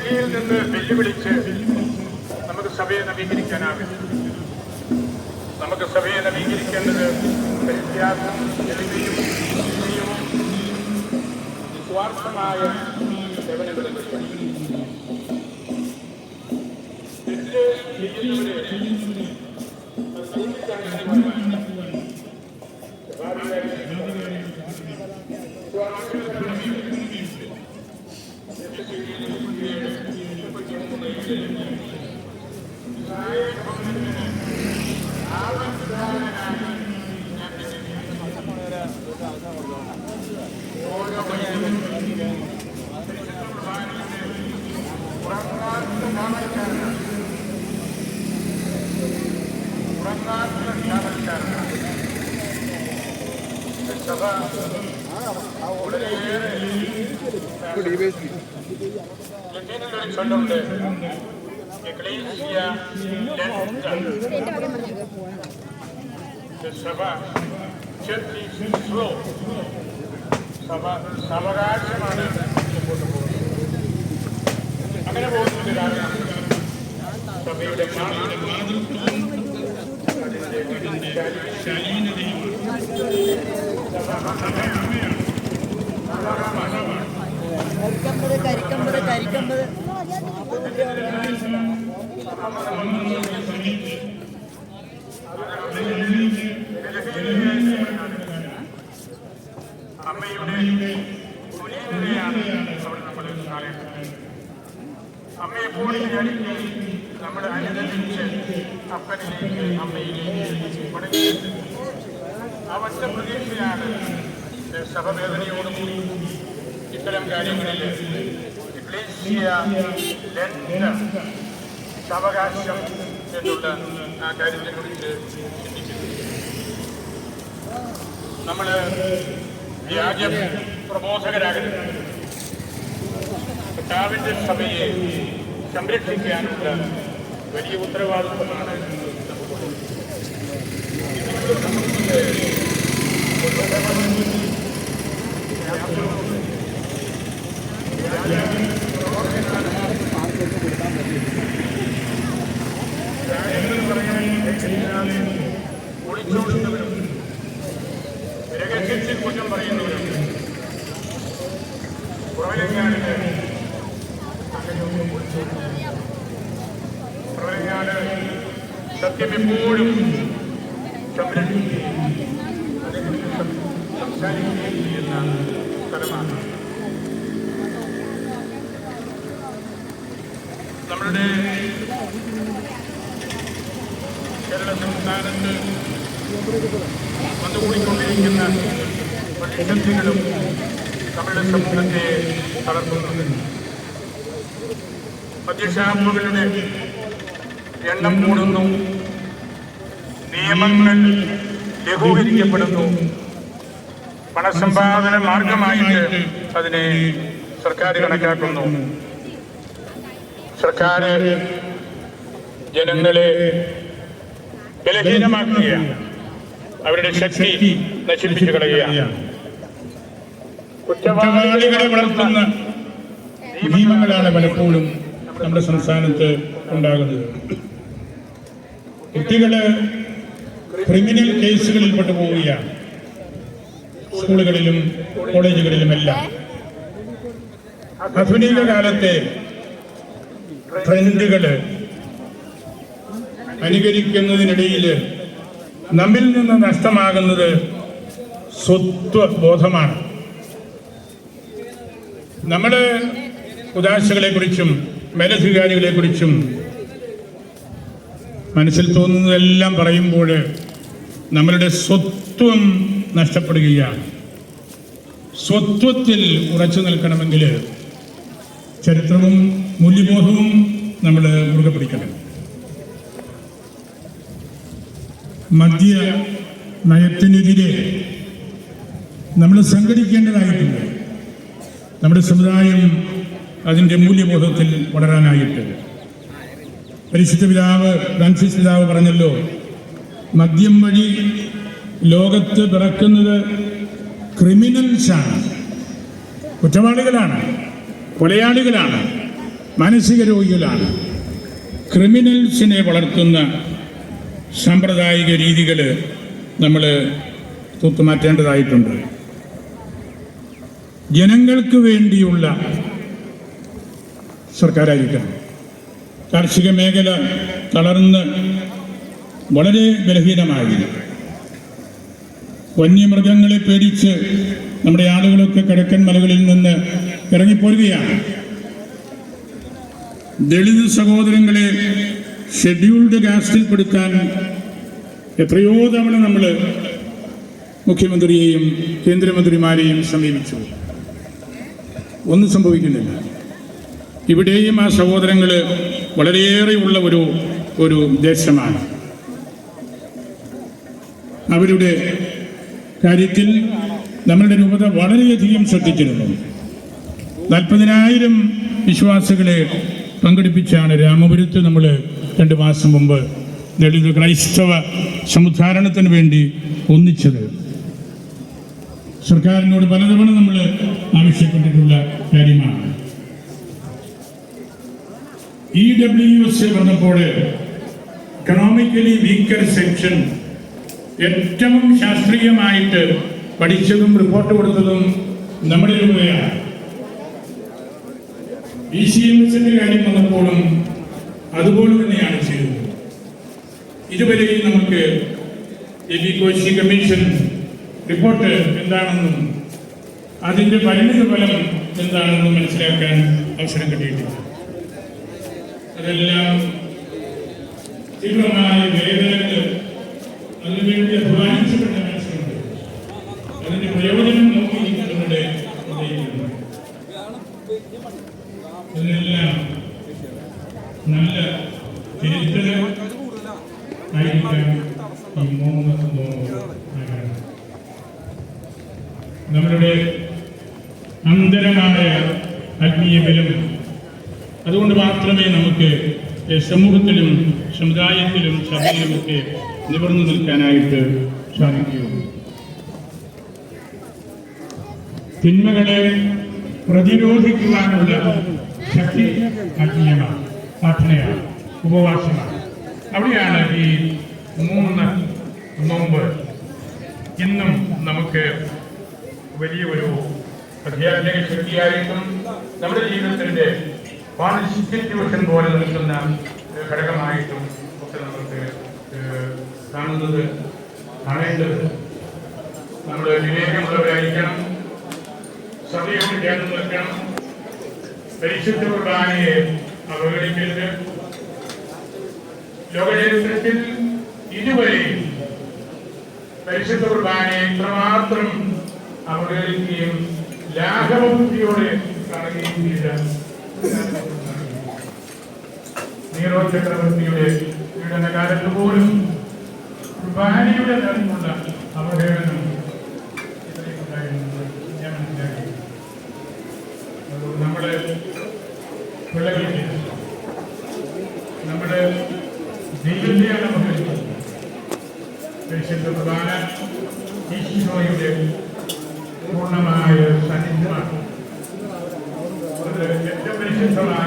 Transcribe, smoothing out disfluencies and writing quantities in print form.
ഡൽഹിയിൽ നിന്ന് വെല്ലുവിളിച്ച് നമുക്ക് സഭയെ നവീകരിക്കാനാവില്ല. നമുക്ക് സഭയെ നവീകരിക്കേണ്ടത് വ്യത്യാസം, എളിമയും സ്വാർത്ഥമായ സേവനങ്ങളിൽ സഭ വളരെയേറെ ലത്തീനിലൊരു ചൊല്ലുണ്ട്, എക്ലേസിയ സഭ സഭ സാവകാശമാണ് മുമ്പോട്ട് പോകുന്നത്. അങ്ങനെ പോകുന്നത് കാരണം സഭയുടെ ശാലീനതയും കരിക്കമ്പത് അമ്മയുടെ കുലീനതയാണ് അവിടെ നമ്മൾ കാണേണ്ടത്. അമ്മയെ പോലെ നമ്മൾ അനുദമിച്ച് അപ്പനിലേക്ക് അമ്മയിലേക്ക് മടങ്ങി ആ ഒറ്റ പ്രതീക്ഷയാണ് സഭവേദനയോടുകൂടി ഇത്തരം കാര്യങ്ങളിൽ സാവകാശം എന്നുള്ള ആ കാര്യത്തെക്കുറിച്ച് ചിന്തിക്കുന്നു. നമ്മൾ വ്യാജ പ്രബോധകരാകരുത്. കർത്താവിന്റെ സഭയെ സംരക്ഷിക്കാനുള്ള വലിയ ഉത്തരവാദിത്വമാണ് ഒളിച്ചോടുന്നവരും രഹസ്യത്തിൽ കുറ്റം പറയുന്നവരും പുറവലങ്ങാടിന് പുറവലങ്ങാട് സത്യം എപ്പോഴും സംരക്ഷിക്കുകയും അതിനെക്കുറിച്ച് സംസാരിക്കുകയും ചെയ്യുന്ന സ്ഥലമാണ്. നമ്മളുടെ കേരള സംസ്ഥാനത്ത് വന്നുകൂടിക്കൊണ്ടിരിക്കുന്ന പ്രതിസന്ധികളും നമ്മുടെ സമൂഹത്തെ തളർത്തുന്നുണ്ട്. മദ്യഷാപ്പുകളുടെ എണ്ണം കൂടുന്നു, നിയമങ്ങൾ ലഘൂകരിക്കപ്പെടുന്നു, പണസമ്പാദന മാർഗമായിട്ട് അതിനെ സർക്കാർ കണക്കാക്കുന്നു. സർക്കാർ ജനങ്ങളെ ബലഹീനമാക്കുകയാണ്, അവരുടെ ശക്തി നശിപ്പിച്ചു കളയുകയാണ്. കുറ്റവാളികളെ വളർത്തുന്ന നിയമങ്ങളാണ് പലപ്പോഴും നമ്മുടെ സംസ്ഥാനത്ത് ഉണ്ടാകുന്നത്. കുട്ടികള് ക്രിമിനൽ കേസുകളിൽ പെട്ടുപോവുകയാണ്. സ്കൂളുകളിലും കോളേജുകളിലുമെല്ലാം ആധുനിക കാലത്തെ ട്രെൻഡുകള് അനുകരിക്കുന്നതിനിടയിൽ നമ്മിൽ നിന്ന് നഷ്ടമാകുന്നത് സ്വത്വബോധമാണ്. നമ്മുടെ ഉദാശകളെക്കുറിച്ചും മേലധികാരികളെക്കുറിച്ചും മനസ്സിൽ തോന്നുന്നതെല്ലാം പറയുമ്പോൾ നമ്മളുടെ സ്വത്വം നഷ്ടപ്പെടുകയാണ്. സ്വത്വത്തിൽ ഉറച്ചു നിൽക്കണമെങ്കിൽ ചരിത്രവും മൂല്യബോധവും നമ്മൾ മുറുകെ പിടിക്കണം. മദ്യ നയത്തിനെതിരെ നമ്മൾ സംഘടിക്കേണ്ടതായിട്ടുണ്ട്. നമ്മുടെ സമുദായം അതിൻ്റെ മൂല്യബോധത്തിൽ വളരാനായിട്ട്. പരിശുദ്ധ പിതാവ് ഫ്രാൻസിസ് പിതാവ് പറഞ്ഞല്ലോ, മദ്യം വഴി ലോകത്ത് പിറക്കുന്നത് ക്രിമിനൽസാണ്, കുറ്റവാളികളാണ്, കൊലയാളികളാണ്. മാനസിക രോഗികളാണ്. ക്രിമിനൽസിനെ വളർത്തുന്ന സാമ്പ്രദായിക രീതികൾ നമ്മൾ തൂത്തുമാറ്റേണ്ടതായിട്ടുണ്ട്. ജനങ്ങൾക്ക് വേണ്ടിയുള്ള സർക്കാരായിരിക്കണം. കാർഷിക മേഖല തളർന്ന് വളരെ ബലഹീനമായി. വന്യമൃഗങ്ങളെ പേടിച്ച് നമ്മുടെ ആളുകളൊക്കെ കിഴക്കൻ മലകളിൽ നിന്ന് ഇറങ്ങിപ്പോരുകയാണ്. ദളിത് സഹോദരങ്ങളെ ഷെഡ്യൂൾഡ് കാസ്റ്റിൽപ്പെടുത്താൻ എത്രയോ തവണ നമ്മൾ മുഖ്യമന്ത്രിയെയും കേന്ദ്രമന്ത്രിമാരെയും സമീപിച്ചു. ഒന്നും സംഭവിക്കുന്നില്ല. ഇവിടെയും ആ സഹോദരങ്ങൾ വളരെയേറെയുള്ള ഒരു ദേശമാണ്. അവരുടെ കാര്യത്തിൽ നമ്മളുടെ രൂപത വളരെയധികം ശ്രദ്ധിച്ചിരുന്നു. 40,000 വിശ്വാസികളെ പങ്കെടുപ്പിച്ചാണ് രാമപുരത്ത് നമ്മൾ 2 മാസം മുമ്പ് ദളിത് ക്രൈസ്തവ സമുദ്ധാരണത്തിന് വേണ്ടി ഒന്നിച്ചത്. സർക്കാരിനോട് പലതവണ നമ്മൾ ആവശ്യപ്പെട്ടിട്ടുള്ള കാര്യമാണ്. EWS പറഞ്ഞപ്പോൾ എക്കണോമിക്കലി വീക്കർ സെക്ഷൻ ഏറ്റവും ശാസ്ത്രീയമായിട്ട് പഠിച്ചതും റിപ്പോർട്ട് കൊടുത്തതും നമ്മുടെ രൂപതയാണ്. ECMSന്റെ കാര്യം വന്നപ്പോഴും അതുപോലെ തന്നെയാണ് ചെയ്തത്. ഇതുവരെയും നമുക്ക് എബി കോശി കമ്മീഷൻ റിപ്പോർട്ട് എന്താണെന്നും അതിൻ്റെ പരിണിത ഫലം എന്താണെന്നും മനസ്സിലാക്കാൻ അവസരം കിട്ടിയിട്ടില്ല. അതെല്ലാം തീവ്രമായ വേദനകൾ, അതിനുവേണ്ടി അധ്വാനിച്ചപ്പെട്ട മനസ്സിലുണ്ട്. അതിന്റെ പ്രയോജനം നോക്കി നമ്മുടെ അതിനെല്ലാം നല്ല ചരിത്രം ആയിരിക്കാൻ ഈ 3 നമ്മളുടെ അന്തരമായ ആത്മീയ ബലം. അതുകൊണ്ട് മാത്രമേ നമുക്ക് സമൂഹത്തിലും സമുദായത്തിലും സഭയിലുമൊക്കെ നിവർന്നു നിൽക്കാനായിട്ട് സാധിക്കുകയുള്ളൂ. തിന്മകളെ പ്രതിരോധിക്കുവാനുള്ള ശക്തി ആത്മീയമാണ്, പ്രാർത്ഥനയാണ്, ഉപവാസമാണ്. അവിടെയാണ് ഈ 3 നോമ്പ് ഇന്നും നമുക്ക് വലിയ ഒരു അധ്യാത്മിക ശക്തിയായിട്ടും നമ്മുടെ ജീവിതത്തിൻ്റെ കോൺസ്റ്റിറ്റ്യൂഷൻ പോലെ നിൽക്കുന്ന ഘടകമായിട്ടും ഒക്കെ നമുക്ക് കാണേണ്ടത്. നമ്മൾ വിവേകമുള്ളവരായിരിക്കണം, സഭയോട് ചേർന്ന് നിൽക്കണം, പരിശുദ്ധ കുർബാനയെ അവഗണിക്കരുത്. ലോകചരിത്രത്തിൽ ഇതുവരെയും പരിശുദ്ധ കുർബാനയെ ഇത്രമാത്രം അവഗണിക്കുകയും ലാഘവബുദ്ധിയോടെ കാണുകയും ചെയ്ത നീറോ ചക്രവർത്തിയുടെ പീഡനകാലത്ത് പോലും കുർബാനയുടെ തരത്തിലുള്ള അവഹേളനം ഞാൻ മനസ്സിലാക്കി. നമ്മുടെ പിള്ളേർക്ക് നമ്മുടെ ദൈവത്തെയാണ് അവഹേളിക്കുന്നത്. പരിശുദ്ധ കുർബാന ഈശോയുടെ പൂർണ്ണമായ സാന്നിധ്യമാണ്. അത് ഏറ്റവും പരിശുദ്ധമായ